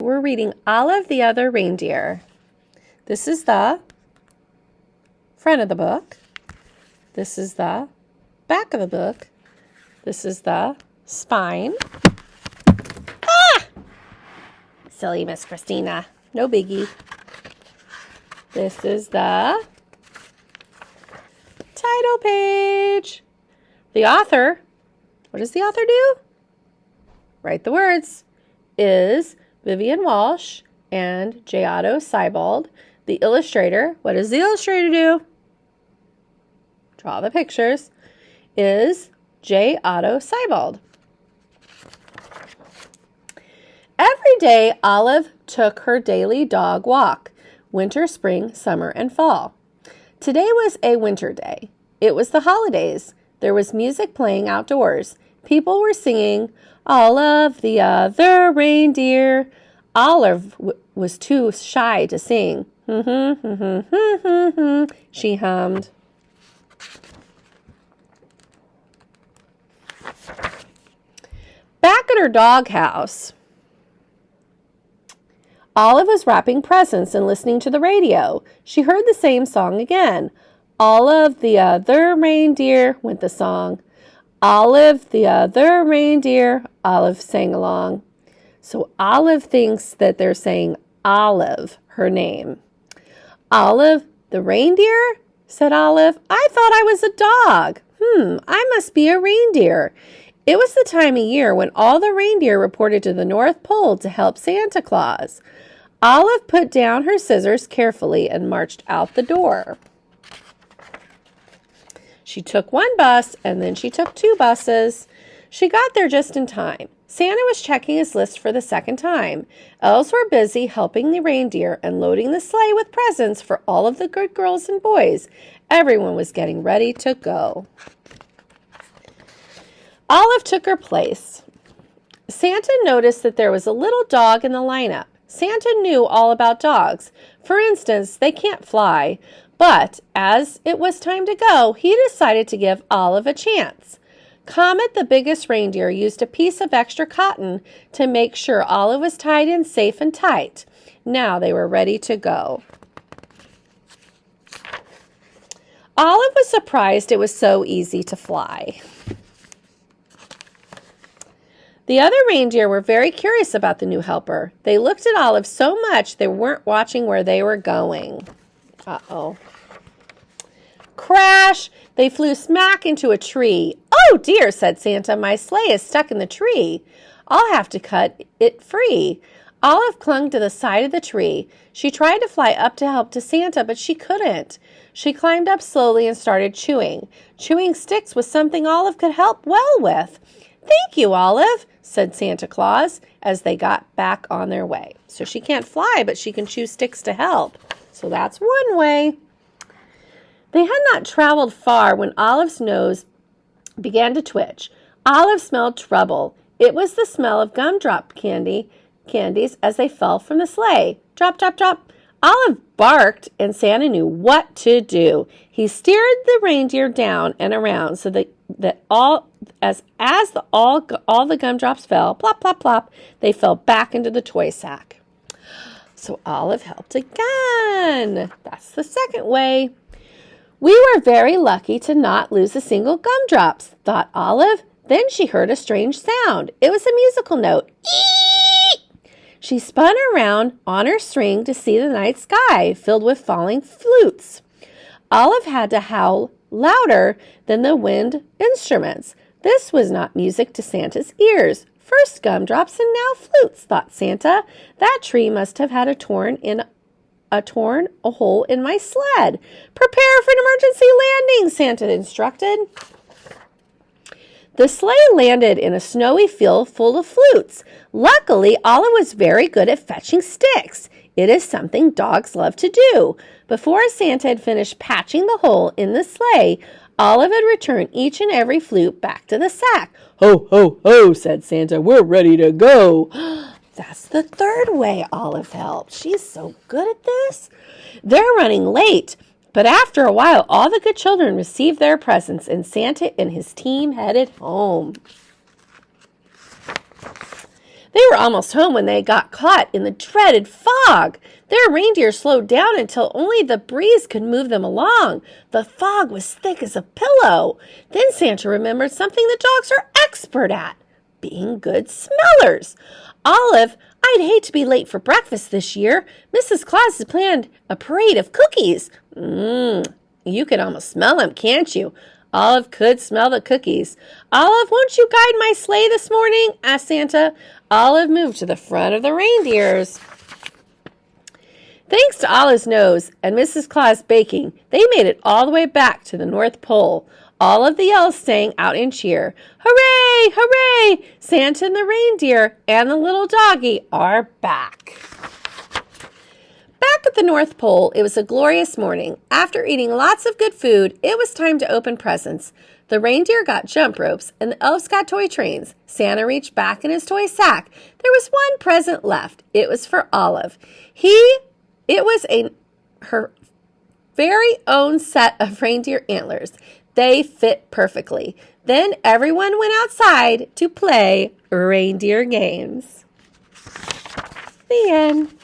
we're reading Olive the Other Reindeer. This is the front of the book. This is the back of the book. This is the spine. Ah! Silly Miss Christina. No biggie. This is the title page. The author, what does the author do? Write the words. Is Vivian Walsh and J. Otto Seibold. The illustrator, what does the illustrator do? Draw the pictures. Is J. Otto Seibold. Every day, Olive took her daily dog walk, winter, spring, summer, and fall. Today was a winter day. It was the holidays. There was music playing outdoors. People were singing, Olive the Other Reindeer. Olive was too shy to sing. She hummed. Back at her doghouse, Olive was wrapping presents and listening to the radio. She heard the same song again. Olive the Other Reindeer, went the song. Olive the Other Reindeer, Olive sang along. So Olive thinks that they're saying Olive, her name. Olive the reindeer, said Olive. I thought I was a dog. I must be a reindeer. It was the time of year when all the reindeer reported to the North Pole to help Santa Claus. Olive put down her scissors carefully and marched out the door. She took one bus and then she took 2 buses. She got there just in time. Santa was checking his list for the second time. Elves were busy helping the reindeer and loading the sleigh with presents for all of the good girls and boys. Everyone was getting ready to go. Olive took her place. Santa noticed that there was a little dog in the lineup. Santa knew all about dogs. For instance, they can't fly. But as it was time to go, he decided to give Olive a chance. Comet, the biggest reindeer, used a piece of extra cotton to make sure Olive was tied in safe and tight. Now they were ready to go. Olive was surprised it was so easy to fly. The other reindeer were very curious about the new helper. They looked at Olive so much they weren't watching where they were going. Uh-oh. Crash! They flew smack into a tree. Oh dear, said Santa, my sleigh is stuck in the tree. I'll have to cut it free. Olive clung to the side of the tree. She tried to fly up to help to Santa, but she couldn't. She climbed up slowly and started chewing. Chewing sticks was something Olive could help well with. Thank you, Olive, said Santa Claus as they got back on their way. So she can't fly, but she can chew sticks to help. So that's one way. They had not traveled far when Olive's nose began to twitch. Olive smelled trouble. It was the smell of gumdrop candies as they fell from the sleigh. Drop, drop, drop. Olive barked, and Santa knew what to do. He steered the reindeer down and around so that all the gumdrops fell, plop, plop, plop, they fell back into the toy sack. So Olive helped again. That's the second way. We were very lucky to not lose a single gumdrops, thought Olive. Then she heard a strange sound. It was a musical note. Eee! She spun around on her string to see the night sky filled with falling flutes. Olive had to howl louder than the wind instruments. This was not music to Santa's ears. First gumdrops and now flutes, thought Santa. That tree must have had a hole in my sled. Prepare for an emergency landing, Santa instructed. The sleigh landed in a snowy field full of flutes. Luckily, Olive was very good at fetching sticks. It is something dogs love to do. Before Santa had finished patching the hole in the sleigh, Olive had returned each and every flute back to the sack. Ho, ho, ho, said Santa. We're ready to go. That's the third way Olive helped. She's so good at this. They're running late. But after a while, all the good children received their presents, and Santa and his team headed home. They They were almost home when they got caught in the dreaded fog. Their reindeer slowed down until only the breeze could move them along. The fog was thick as a pillow. Then Santa remembered something the dogs are expert at, being good smellers. Olive, I'd hate to be late for breakfast this year. Mrs. Claus has planned a parade of cookies. You can almost smell them, can't you? Olive could smell the cookies. Olive, won't you guide my sleigh this morning? Asked Santa. Olive moved to the front of the reindeers. Thanks to Olive's nose and Mrs. Claus baking, they made it all the way back to the North Pole. All of the elves sang out in cheer. Hooray! Hooray! Santa and the reindeer and the little doggy are back. Back at the North Pole, it was a glorious morning. After eating lots of good food, it was time to open presents. The reindeer got jump ropes, and the elves got toy trains. Santa reached back in his toy sack. There was one present left. It was for Olive. It was her very own set of reindeer antlers. They fit perfectly. Then everyone went outside to play reindeer games. The end.